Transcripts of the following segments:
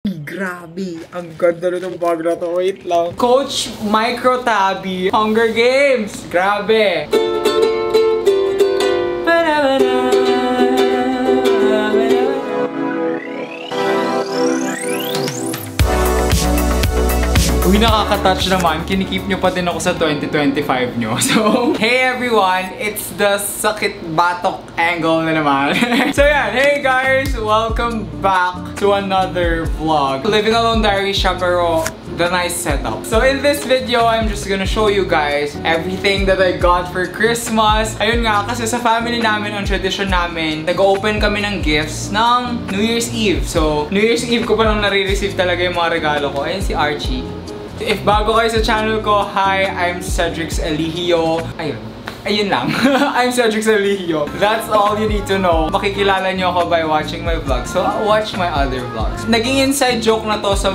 Grabe, ang ganda na ng bag na to. Wait lang. Coach Micro Tabby Hunger Games. Grabe. Uy, nakaka-touch naman. Kinikip nyo pa din ako sa 2025 nyo. So, hey everyone! It's the sakit batok angle na naman. So yan, hey guys! Welcome back to another vlog. Living Alone Diary siya, pero the nice setup. So in this video, I'm just gonna show you guys everything that I got for Christmas. Ayun nga, kasi sa family namin, ang tradition namin, nag-open kami ng gifts ng New Year's Eve. So, New Year's Eve ko pa lang nare-receive talaga yung mga regalo ko. Ayun si Archie. If bago kayo sa channel ko, hi, I'm Cedrix Eligio. Ayun lang. I'm Cedrix Eligio. That's all you need to know. Makikilala nyo ako by watching my vlogs. So, watch my other vlogs. Naging inside joke na to sa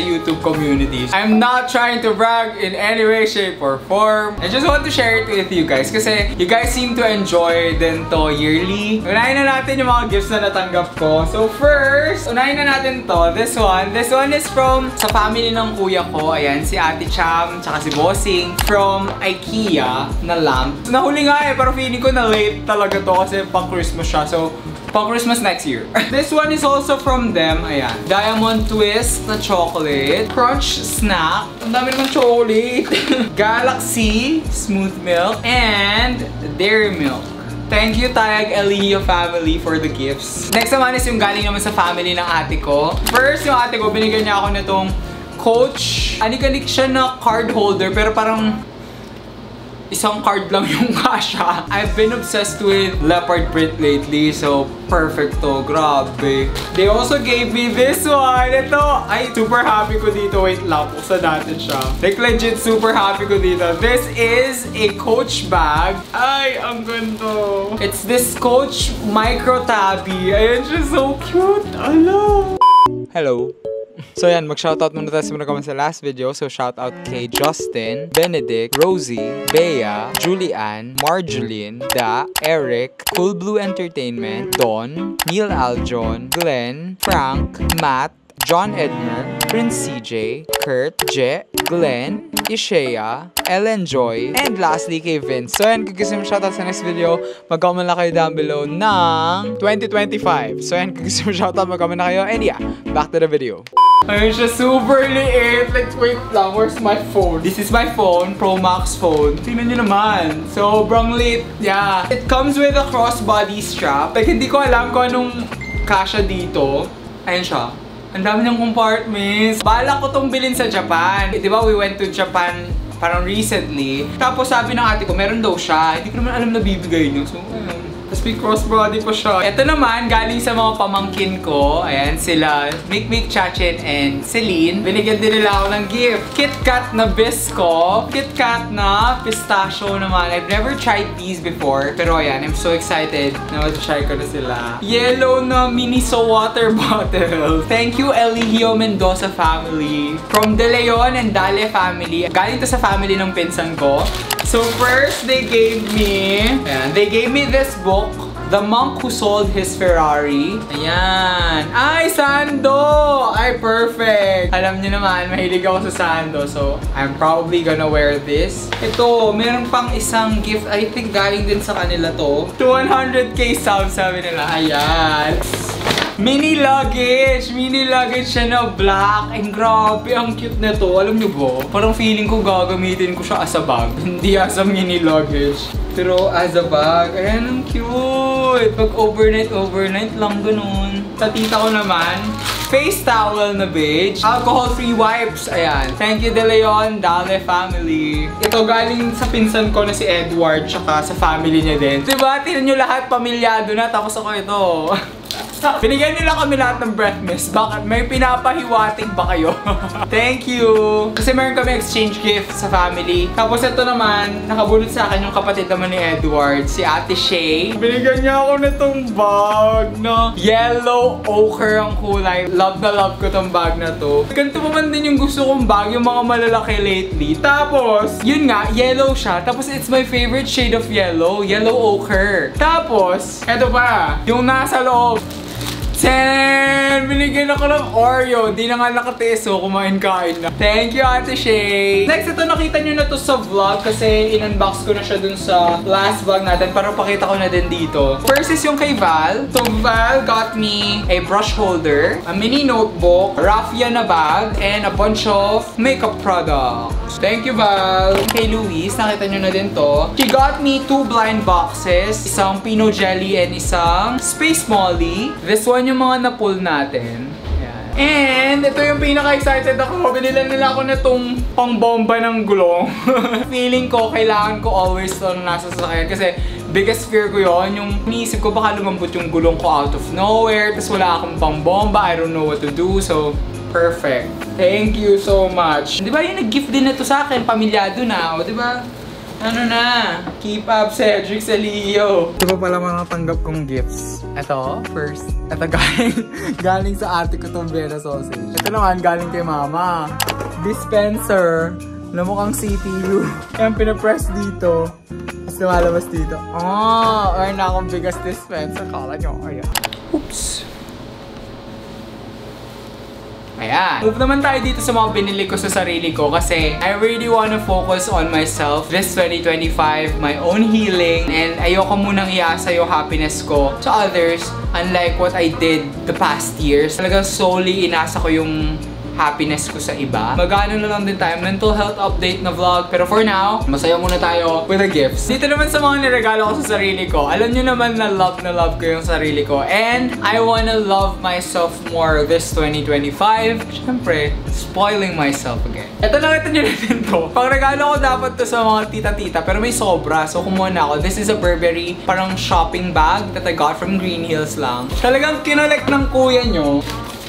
YouTube communities. I'm not trying to brag in any way, shape, or form. I just want to share it with you guys. Kasi you guys seem to enjoy din to yearly. Unahin na natin yung mga gifts na natanggap ko. So first, unahin na natin to. This one. This one is from sa family ng kuya ko. Ayan, si Ate Cham, tsaka si Bossing. From IKEA na lamp. Nahuli nga pero feeling ko na late talaga to kasi pang Christmas siya. So, pang Christmas next year. This one is also from them. Ayan. Diamond Twist na chocolate. Crunch Snack. Ang dami naman chocolate. Galaxy Smooth Milk. And Dairy Milk. Thank you, Tayag Eligio family for the gifts. Next naman is yung galing naman sa family ng ate ko. First, yung ate ko, binigyan niya ako nitong Coach. Anik-anik siya na card holder pero parang isang card lang yung kasha. I've been obsessed with leopard print lately, so perfect to. Grabe. They also gave me this one. Ito, ay, super happy ko dito. Wait lang, buksan natin siya. Like, legit, super happy ko dito. This is a Coach bag. Ay, ang ganda. It's this Coach Micro Tabby. Ayan siya, so cute. Hello. So yan, mag-shoutout muna tayo sa last video. So shoutout kay Justin, Benedict, Rosie, Bea, Julianne, Marjoline, Da, Eric, Cool Blue Entertainment, Don, Neil Aljon, Glenn, Frank, Matt, John Edmer, Prince CJ, Kurt, Je, Glenn, Ishea, Ellen Joy, and lastly kay Vince. So yan, kung gusto mo shoutout sa next video, mag-comment lang kayo down below ng 2025. So yan, kung gusto mo shoutout, mag-comment na kayo. And yeah, back to the video. Ayun siya, super liit. Like, wait lang, where's my phone? This is my phone, Pro Max phone. Tingnan nyo naman. Sobrang liit. Yeah. It comes with a crossbody strap. Like, hindi ko alam kung anong kasha dito. Ayun siya. Ang dami ng compartments. Balak ko tong bilhin sa Japan. Di ba, we went to Japan parang recently. Tapos sabi ng ate ko, meron daw siya. Hindi ko naman alam na bibigay niyo. So, ayun. Tapos may crossbody pa siya. Ito naman, galing sa mga pamangkin ko. Ayan, sila Mikmik, Chachin, and Celine. Binigyan din nila ako ng gift. KitKat na Bisco. KitKat na pistachio naman. I've never tried these before. Pero ayan, I'm so excited na mag-try ko na sila. Yellow na Miniso water bottle. Thank you, Eligio Mendoza family. From De Leon and Dale family. Galing to sa family ng pinsan ko. So first, they gave me this book, The Monk Who Sold His Ferrari. Ayan. Ay, Sando! Ay, perfect! Alam niyo naman, mahilig ako sa Sando. So, I'm probably gonna wear this. Ito, meron pang isang gift. I think galing din sa kanila to. 200k subs, sabi nila. Ayan. Mini luggage! Mini luggage siya na black. Ang grabe, ang cute na to. Alam niyo ba? Parang feeling ko gagamitin ko siya as a bag. Hindi as a mini luggage. Pero as a bag. Ayan, ang cute! Pag overnight lang ganun. Sa tita ko naman, face towel na beige. Alcohol-free wipes. Ayan. Thank you, De Leon, Dale family. Ito galing sa pinsan ko na si Edward, tsaka sa family niya din. Diba? Tignan nyo lahat, pamilyado na. Tapos ako ito. Binigyan nila kami lahat ng breath mist. Bakit? May pinapahiwatig ba kayo? Thank you! Kasi meron kami exchange gift sa family. Tapos ito naman, nakabulot sa akin yung kapatid naman ni Edward, si Ate Shay. Binigyan niya ako nitong bag na yellow ochre ang kulay. Love na love ko tong bag na to. Ganito pa man din yung gusto kong bag, yung mga malalaki lately. Tapos, yun nga, yellow siya. Tapos it's my favorite shade of yellow, yellow ochre. Tapos, eto pa, yung nasa loob. 10! Binigyan ako ng Oreo. Di na nga nakatiis, so kumain-kain na. Thank you, Ate Shay. Next, ito nakita nyo na to sa vlog kasi in-unbox ko na siya dun sa last vlog natin para pakita ko na din dito. First is yung kay Val. So, Val got me a brush holder, a mini notebook, raffia na bag, and a bunch of makeup products. Thank you, Val. Kay Luis, nakita nyo na din to. She got me 2 blind boxes, isang Pino Jelly and isang Space Molly. This one yung mga na-pull natin. And ito yung pinaka-excited ako. Binilan nila ako na tong pang-bomba ng gulong. Feeling ko, kailangan ko always ito nasa sasakyan. Kasi biggest fear ko yon, yung iniisip ko baka lumambot yung gulong ko out of nowhere. Tapos wala akong pang-bomba. I don't know what to do. So, perfect. Thank you so much. Di ba yung nag-gift din na to sa akin? Pamilyado na. O, di ba? Ano na? Keep up, Cedric sa Leo. Ito pa pala mga natanggap kong gifts. Ito, first. Ito galing sa ate ko tong Vienna sausage. Ito naman galing kay mama. Dispenser na mukhang CPU. Yan, pinapress dito. Tapos lumalabas dito. Oh, earn na akong biggest dispenser. Kala nyo, ayan. Oops. Ayan. Move naman tayo dito sa mga binili ko sa sarili ko kasi I really wanna focus on myself this 2025, my own healing, and ayoko munang iasa yung happiness ko sa others unlike what I did the past years. Talagang solely inasa ko yung happiness ko sa iba. Magano na lang din tayo mental health update na vlog. Pero for now, masaya muna tayo with the gifts. Dito naman sa mga niregalo ko sa sarili ko. Alam nyo naman na love ko yung sarili ko. And I wanna love myself more this 2025. Siyempre, spoiling myself again. Ito nakita nyo na din to. Pang regalo ko dapat to sa mga tita-tita. Pero may sobra. So kumuha na ako. This is a Burberry parang shopping bag that I got from Green Hills lang. Talagang kinolect ng kuya nyo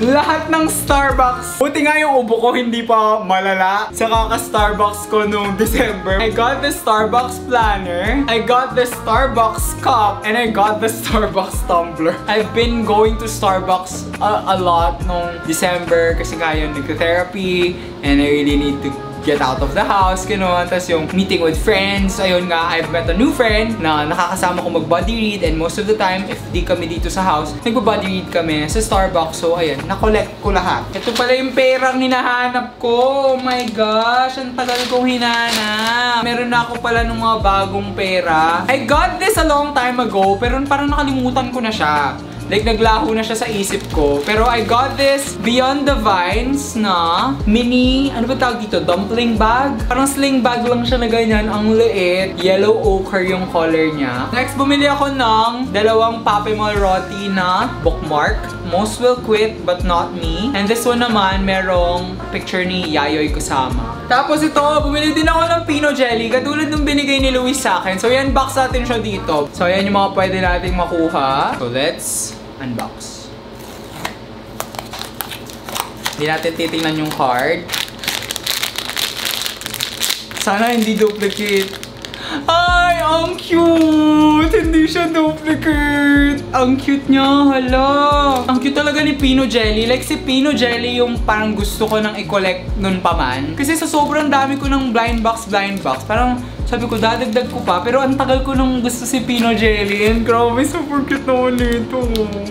lahat ng Starbucks. Buti nga yung ubo ko hindi pa malala sa kaka-Starbucks ko noong December. I got the Starbucks planner, I got the Starbucks cup, and I got the Starbucks tumbler. I've been going to Starbucks a lot noong December kasi nga yun, nagka-therapy, and I really need to get out of the house, gano'n. Tapos yung meeting with friends, ayun nga, I've met a new friend na nakakasama ko mag-body read, and most of the time, if di kami dito sa house, nagba-body read kami sa Starbucks. So, ayun, na-collect ko lahat. Ito pala yung perang hinahanap ko. Oh my gosh, ang tagal kong hinahanap. Meron na ako pala ng mga bagong pera. I got this a long time ago, pero parang nakalimutan ko na siya. Like, naglaho na siya sa isip ko. Pero I got this Beyond the Vines na mini, ano ba tawag dito? Dumpling bag? Parang sling bag lang siya na ganyan. Ang liit. Yellow ochre yung color niya. Next, bumili ako ng dalawang Pape Mall Roti na bookmark. Most will quit but not me. And this one naman, merong picture ni Yayoy kasama. Tapos ito, bumili din ako ng Pino Jelly. Katulad nung binigay ni Luis sa akin. So, yan, box natin siya dito. So, yan yung mga pwede nating makuha. So, let's unbox. Hindi natin titingnan yung card. Sana hindi duplicate. Ay, ang cute! Hindi siya duplicate. Ang cute niya, hala. Ang cute talaga ni Pino Jelly. Like si Pino Jelly yung parang gusto ko nang i-collect nun pa man. Kasi sa sobrang dami ko ng blind box, parang sabi ko, dadagdag ko pa. Pero ang tagal ko nung gusto si Pino Jelly. And grabe, super cute naman nito.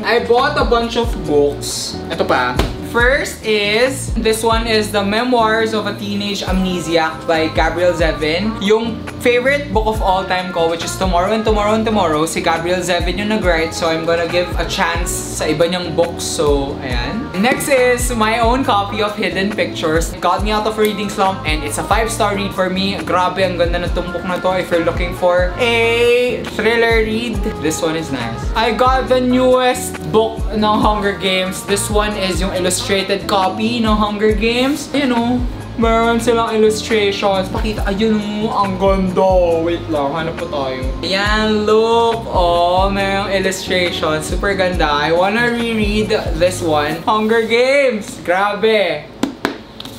I bought a bunch of books. Ito pa. First is, this one is The Memoirs of a Teenage Amnesiac by Gabrielle Zevin. Yung favorite book of all time ko, which is Tomorrow and Tomorrow and Tomorrow. Si Gabrielle Zevin yung nag-write, so I'm gonna give a chance sa iba niyang books. So, ayan. Next is my own copy of Hidden Pictures. It got me out of a reading slump and it's a 5-star read for me. Grabe, ang ganda ng tumbok na to if you're looking for a thriller read. This one is nice. I got the newest book ng Hunger Games. This one is yung illustrated copy ng Hunger Games. Ayan o. Meron silang illustrations. Pakita, ayun o, ang ganda. Wait lang, hanap po tayo. Ayan, look. Oh, merong illustrations. Super ganda. I wanna reread this one. Hunger Games. Grabe.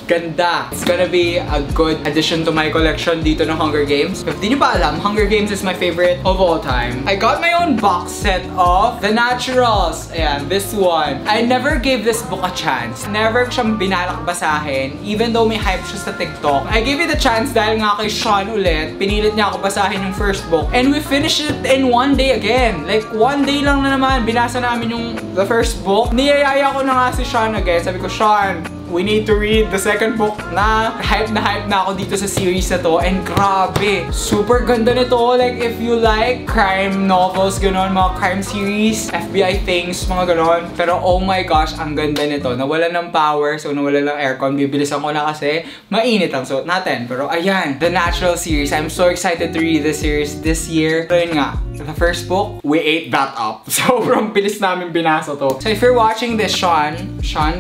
Ganda. It's gonna be a good addition to my collection dito ng Hunger Games. If di nyo pa alam, Hunger Games is my favorite of all time. I got my own box set of The Naturals. Ayan, this one. I never gave this book a chance. Never siyang binalak basahin, even though may hype siya sa TikTok. I gave it a chance dahil nga kay Sean ulit. Pinilit niya ako basahin yung first book. And we finished it in one day again. Like, one day lang na naman, binasa namin yung the first book. Niyayaya ko na nga si Sean again. Sabi ko, Sean, we need to read the second book na. Hype na ako dito sa series na to. And grabe, super ganda nito. Like, if you like crime novels, gano'n, mga crime series, FBI things, mga gano'n. Pero oh my gosh, ang ganda nito. Nawala ng power, so nawala ng aircon. Bibilisan ko na kasi mainit ang suot natin. Pero ayan, The Natural series. I'm so excited to read this series this year. So yun nga, the first book, we ate that up. Sobrang bilis namin binasa to. So if you're watching this, Sean,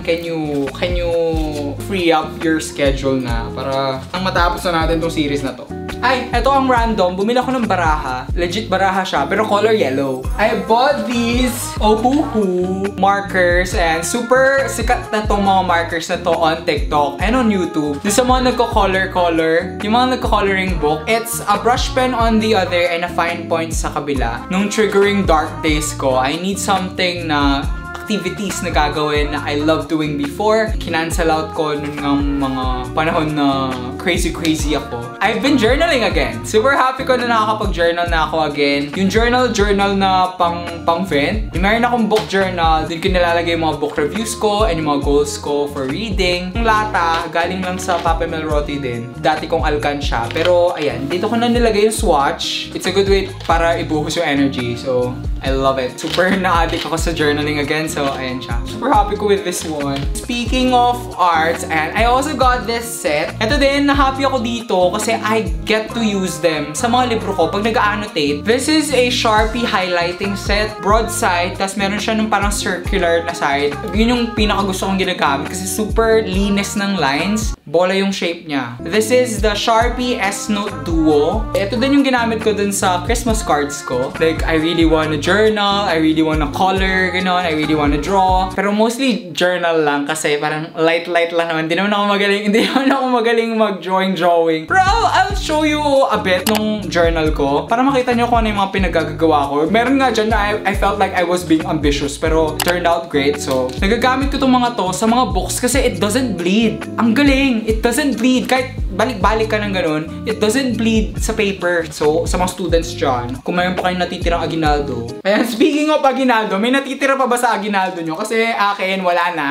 can you free up your schedule na para ang matapos na natin tong series na to? Ay, eto ang random. Bumili ako ng baraha. Legit baraha siya, pero color yellow. I bought these Ohuhu markers and super sikat na tong mga markers na to on TikTok and on YouTube. Sa mga nagko-color, yung mga nagko-coloring book, it's a brush pen on the other and a fine point sa kabila. Nung triggering dark days ko, I need something na activities na gagawin na I love doing before. Kinancel out ko nung mga panahon na crazy ako. I've been journaling again. Super happy ko na nakakapag-journal na ako again. Yung journal na pang-vent. Yung meron akong book journal, din ko nilalagay yung mga book reviews ko and yung mga goals ko for reading. Yung lata, galing lang sa Papa Melroti din. Dati kong alkansya. Pero ayan, dito ko na nilagay yung swatch. It's a good way para ibuhos yung energy. So, I love it. Super na-addict ako sa journaling again. So, ayan siya. Super happy ko with this one. Speaking of arts, and I also got this set. Ito din, na-happy ako dito kasi I get to use them sa mga libro ko pag nag-annotate. This is a Sharpie highlighting set. Broadside, tapos meron siya ng parang circular na side. Yun yung pinaka-gusto kong ginagamit kasi super linis ng lines. Bola yung shape niya. This is the Sharpie S-Note Duo. Ito din yung ginamit ko dun sa Christmas cards ko. Like, I really wanna journal, I really wanna color, gano'n, I really wanna draw. Pero mostly journal lang kasi parang light lang naman. Hindi naman ako magaling mag-drawing. Pero I'll show you a bit nung journal ko para makita nyo kung ano yung mga pinagagawa ko. Meron nga dyan na I felt like I was being ambitious pero turned out great. So, nagagamit ko itong mga to sa mga books kasi it doesn't bleed. Ang galing! It doesn't bleed. Kahit balik-balik ka ng ganun, it doesn't bleed sa paper. So, sa mga students dyan, kung mayroon pa kayong natitirang aginaldo. Ayan, speaking of aginaldo, may natitira pa ba sa aginaldo nyo? Kasi akin, wala na.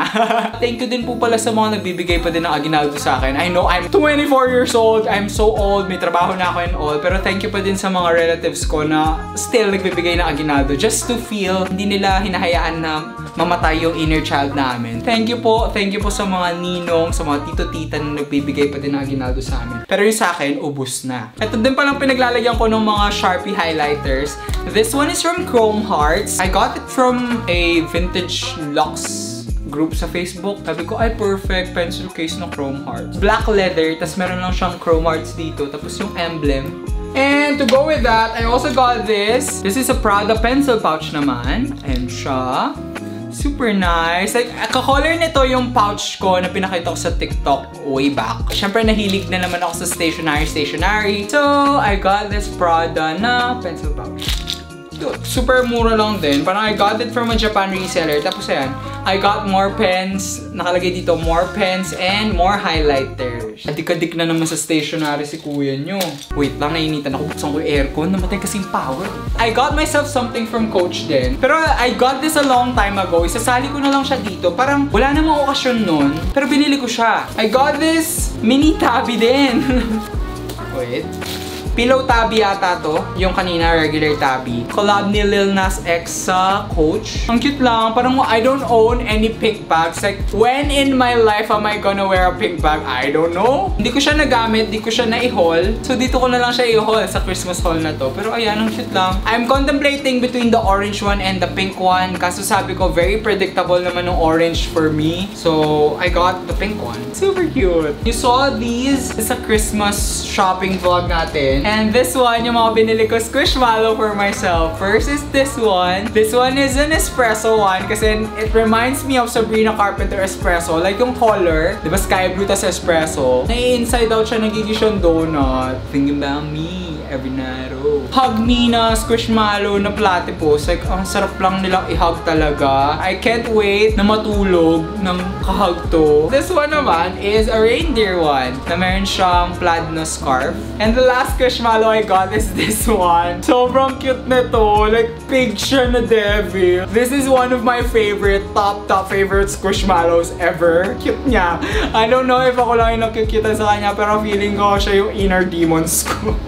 Thank you din po pala sa mga nagbibigay pa din ng aginaldo sa akin. I know I'm 24 years old, I'm so old, may trabaho na ako and all, pero thank you pa din sa mga relatives ko na still nagbibigay ng aginaldo just to feel hindi nila hinahayaan na mamatay yung inner child namin. Thank you po sa mga ninong, sa mga tito-tita na nagbibigay pa din ng aginaldo sa amin. Pero yung sa akin, ubus na. Ito din palang pinaglalagyan ko ng mga Sharpie highlighters. This one is from Chrome Hearts. I got it from a vintage Lux group sa Facebook. Sabi ko, ay perfect pencil case ng Chrome Hearts. Black leather, tas meron lang siyang Chrome Hearts dito. Tapos yung emblem. And to go with that, I also got this. This is a Prada pencil pouch naman. And siya. Super nice. Like, kakolor nito yung pouch ko na pinakita ko sa TikTok way back. Siyempre, nahilig na naman ako sa stationery. So, I got this Prada na pencil pouch. Super mura lang din. Parang I got it from a Japan reseller. Tapos ayan, I got more pens. Nakalagay dito, more pens and more highlighters. Adik-adik na naman sa stationery si kuya nyo. Wait lang, nainitan ako. Buksan ko yung aircon. Namatay kasing power. I got myself something from Coach din. Pero I got this a long time ago. Isasali ko na lang siya dito. Parang wala namang okasyon nun. Pero binili ko siya. I got this mini tabby din. Wait. Pillow tabby yata to. Yung kanina, regular tabby. Collab ni Lil Nas X sa Coach. Ang cute lang. Parang I don't own any pink bags. Like, when in my life am I gonna wear a pink bag? I don't know. Hindi ko siya nagamit. Hindi ko siya na-i-haul. So, dito ko na lang siya i-haul sa Christmas haul na to. Pero ayan, ang cute lang. I'm contemplating between the orange one and the pink one. Kaso sabi ko, very predictable naman ng orange for me. So, I got the pink one. Super cute. You saw these sa Christmas shopping vlog natin. And this one, yung mga binili ko Squishmallow for myself. First is this one. This one is an espresso one kasi it reminds me of Sabrina Carpenter espresso. Like yung color, di ba sky blue tas espresso. Nai-inside out siya, nagiging siyang donut. Thinking about me every night. Oh. Hug me na Squishmallow na platypus. Like, ang sarap lang nilang i-hug talaga. I can't wait na matulog ng kahug to. This one naman is a reindeer one na meron siyang plaid na scarf. And the last Squishmallow I got is this one. Sobrang cute na to. Like, pig siya na devil. This is one of my favorite, top favorite Squishmallows ever. Cute niya. I don't know if ako lang yung nakikita sa kanya, pero feeling ko siya yung inner demons ko.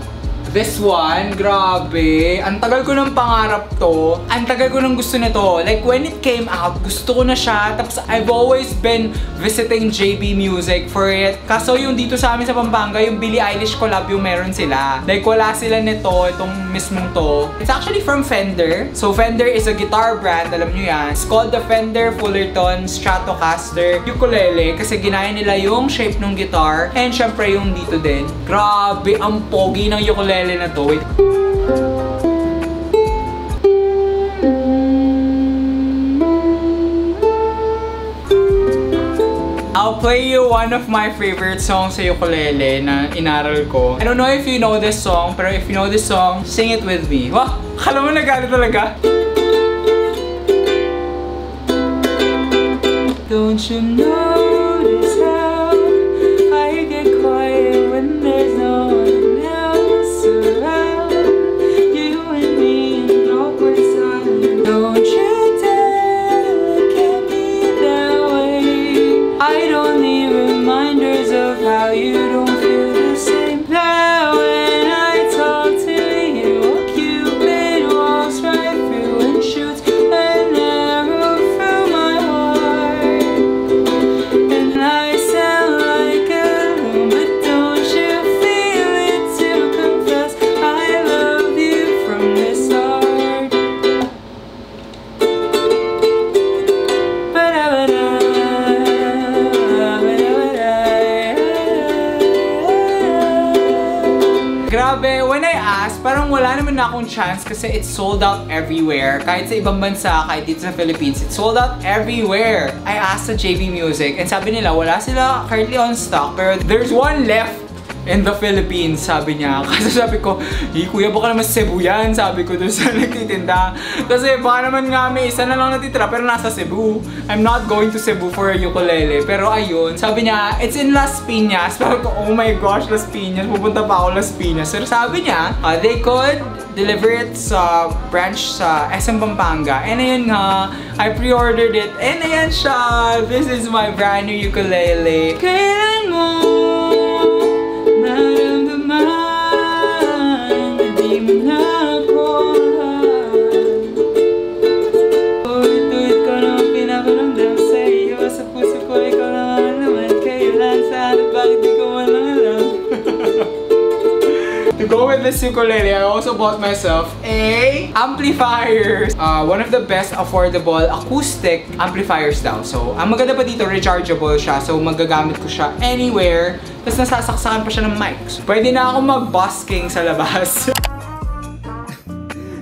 This one, grabe. Ang tagal ko ng pangarap to. Ang tagal ko ng gusto nito. Like, when it came out, gusto ko na siya. Tapos, I've always been visiting JB Music for it. Kaso yung dito sa amin sa Pampanga, yung Billie Eilish collab yung meron sila. Like, wala sila nito, itong mismong to. It's actually from Fender. So, Fender is a guitar brand, alam nyo yan. It's called the Fender Fullerton Stratocaster ukulele. Kasi ginaya nila yung shape ng guitar. And syempre yung dito din. Grabe, ang pogi ng ukulele na to. Wait. I'll play you one of my favorite songs sa ukulele na inaral ko. I don't know if you know this song, pero if you know this song, sing it with me. Wah! Akala mo nagalit talaga? Don't you notice how I get quiet when there's no one else around? You and me in awkward silence. Don't you dare look at me that way. I don't need reminders of how you don't feel the same. That when I talk to you, Cupid walks right through and shoots an arrow through my heart. And I sound like a loon, but don't you feel it to confess I love you from the start. Grabe, when I asked, parang wala naman na akong chance kasi it's sold out everywhere. Kahit sa ibang bansa, kahit dito sa Philippines, it's sold out everywhere. I asked sa JB Music and sabi nila, wala sila currently on stock, pero there's one left in the Philippines, sabi niya. Kasi sabi ko, kuya, baka naman Cebu yan, sabi ko doon sa nagtitinda. Kasi baka naman nga may isa na lang natitira, pero nasa Cebu. I'm not going to Cebu for a ukulele. Pero ayun, sabi niya, it's in Las Piñas. Pero ko, oh my gosh, Las Piñas. Pupunta pa ako Las Piñas. Pero sabi niya, they could deliver it sa branch sa SM Pampanga. And ayun nga, I pre-ordered it. And ayan siya. This is my brand new ukulele. Kailan mo naramdaman na di mo na ako ulit-ulit ko naman pinaparamdam sa iyo. Sa puso ko ikaw naman naman. Kailan sana bakit di ko walang alam. To go with this ukulele, I also bought myself a amplifier. One of the best affordable acoustic amplifiers daw. So, ang maganda pa dito, rechargeable siya. So, magagamit ko siya anywhere. Tapos nasasaksakan pa siya ng mic. So, pwede na ako mag-busking sa labas.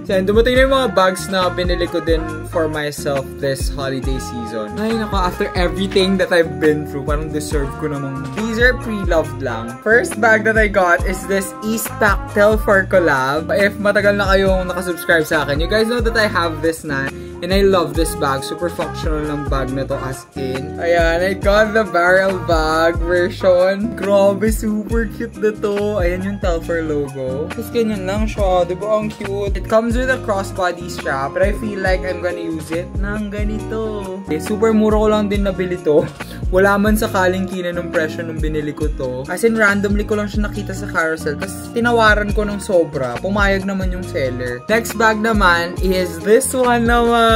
So, dumating na yung mga bags na binili ko din for myself this holiday season. Ay, nako, after everything that I've been through, parang deserve ko namang. These are pre-loved lang. First bag that I got is this Eastpak Telfar collab. If matagal na kayong nakasubscribe sa akin, you guys know that I have this na. And I love this bag. Super functional ng bag na to as in. Ayan, I got the barrel bag version. Grabe, super cute na to. Ayan yung Telfar logo. Tapos ganyan lang siya. Diba ang cute? It comes with a crossbody strap. But I feel like I'm gonna use it ng ganito. Okay, super mura ko lang din nabili to. Wala man sa kalingkinan ng presyo nung binili ko to. As in, randomly ko lang siya nakita sa carousel. Tapos tinawaran ko ng sobra. Pumayag naman yung seller. Next bag naman is this one naman.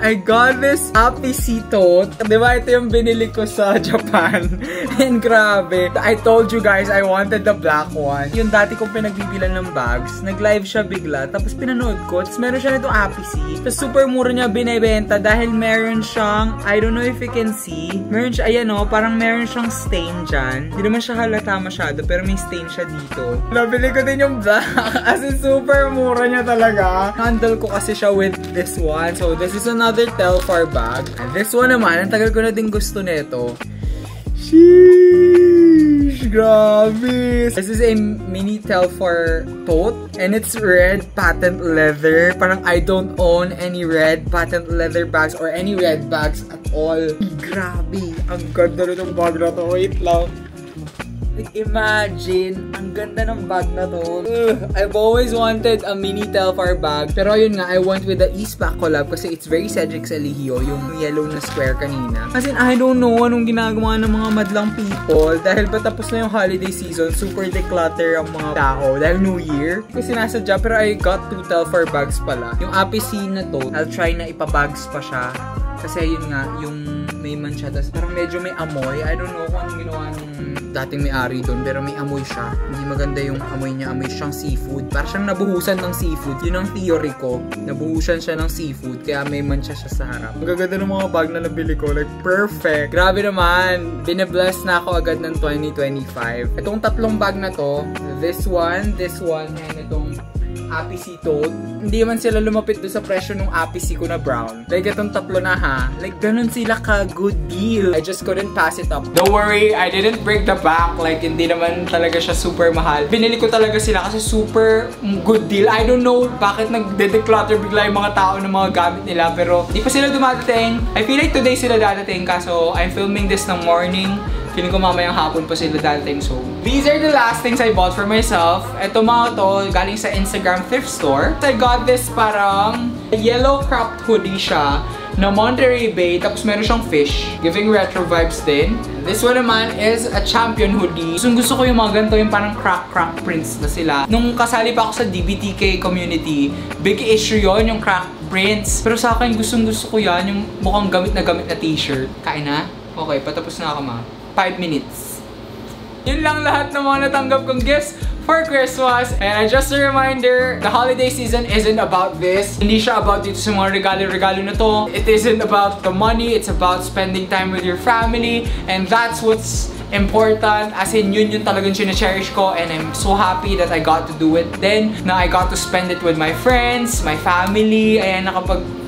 I got this Apicito. Diba ito yung binili ko sa Japan? And grabe. I told you guys I wanted the black one. Yung dati kong pinagbibilan ng bags. Nag-live siya bigla. Tapos pinanood ko. Tapos meron siya nitong Apici. Tapos super mura niya binibenta dahil meron siyang, I don't know if you can see. Meron siya, ayan o, parang meron siyang stain dyan. Hindi naman siya halata masyado, pero may stain siya dito. Nabili ko din yung black. As in, super mura niya talaga. Handle ko kasi siya with this one. So, this is another Telfar bag. And this one naman, ang tagal ko na din gusto nito. Sheesh! Grabe! This is a mini Telfar tote. And it's red patent leather. Parang I don't own any red patent leather bags or any red bags at all. Grabe! Ang ganda na ng bag na to. Wait lang. Like, imagine, ang ganda ng bag na to. I've always wanted a mini Telfar bag. Pero ayun nga, I went with the Eastpak collab kasi it's very Cedric Salihio, yung yellow na square kanina. As in, I don't know anong ginagawa ng mga madlang people. Dahil ba tapos na yung holiday season, super declutter ang mga tao. Dahil New Year. Kasi sinasadya, pero I got 2 Telfar bags pala. Yung Apicee na to, I'll try na ipabags pa siya. Kasi yun nga, yung may mancha, tas parang medyo may amoy. I don't know kung anong ginawa ng dating may-ari doon, pero may amoy siya. Hindi maganda yung amoy niya. Amoy siyang seafood. Parang siyang nabuhusan ng seafood. Yun ang theory ko. Nabuhusan siya ng seafood, kaya may mancha siya sa harap. Ang gaganda ng mga bag na nabili ko. Like, perfect. Grabe naman. Bine-bless na ako agad ng 2025. Itong tatlong bag na to, this one, and itong Apicee tote. Hindi man sila lumapit doon sa presyo ng Apicee ko na brown. Like, itong tatlo na ha. Like, ganun sila ka good deal. I just couldn't pass it up. Don't worry, I didn't break the back. Like, hindi naman talaga siya super mahal. Binili ko talaga sila kasi super good deal. I don't know bakit nagde-declutter bigla yung mga tao ng mga gamit nila. Pero, di pa sila dumadating. I feel like today sila dadating. Kaso, I'm filming this ng morning. Feeling ko mamayang hapon pa sila dating. So, these are the last things I bought for myself. Ito mga to, galing sa Instagram thrift store. I got this parang yellow cropped hoodie siya na Monterey Bay. Tapos meron siyang fish. Giving retro vibes din. This one naman is a Champion hoodie. Gusto ko yung mga ganito, yung parang crack prints na sila. Nung kasali pa ako sa DBTK community, big issue yon yung crack prints. Pero sa akin, gusto ko yan, yung mukhang gamit na t-shirt. Kain na? Okay, patapos na ako ma. 5 minutes. Yun lang lahat ng mga natanggap kong gifts for Christmas. And just a reminder, the holiday season isn't about this. Hindi siya about dito sa mga regalo na to. It isn't about the money. It's about spending time with your family. And that's what's important. As in, yun talagang chine-cherish ko. And I'm so happy that I got to do it then. Na I got to spend it with my friends, my family. Ayan,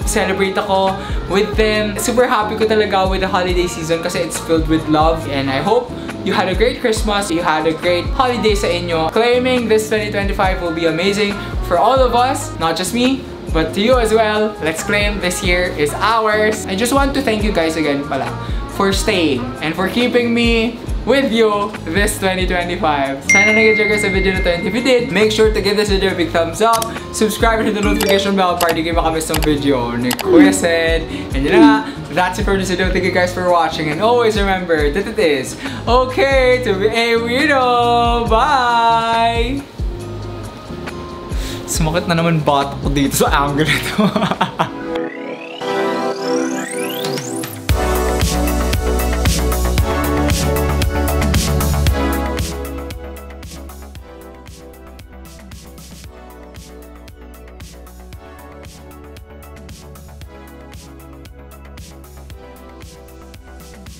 celebrate ako with them. Super happy ko talaga with the holiday season kasi it's filled with love. And I hope you had a great Christmas, you had a great holiday sa inyo. Claiming this 2025 will be amazing for all of us, not just me, but to you as well. Let's claim this year is ours. I just want to thank you guys again pala for staying and for keeping me with you this 2025. Sana nag-enjoy kayo sa video na to, and if you did, make sure to give this video a big thumbs up, subscribe and hit the notification bell para di kayo makamiss ng video ni Kuya Ced. And yun na nga, that's it for this video. Thank you guys for watching, and always remember that it is okay to be a weirdo. Bye! Sumakit na naman bata ko dito sa angle ito.